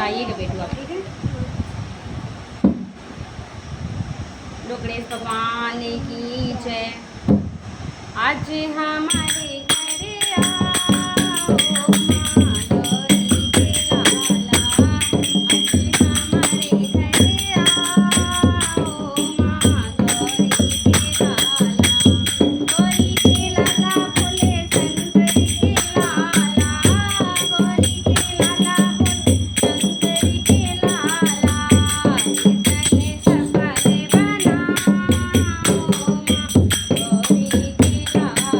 आइएगा बेटू आप, ठीक है। गणेश भगवान की जय। आज हमारे घर आओ माँ गौरी के लाला, आज हमारे घर आओ माँ गौरी के लाला। गौरी के लाला बोले शंकर के लाला, गौरी के लाला बोले शंकर के लाला। कितने सफर बनाओ माँ गौरी के लाला।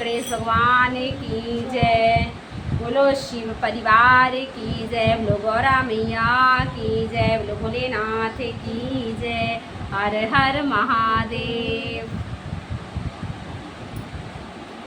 गणेश भगवान की जय। बोलो शिव परिवार की जय। बोलो गौरा मैया की जय। बोलो भोलेनाथ की जय। हर हर महादेव।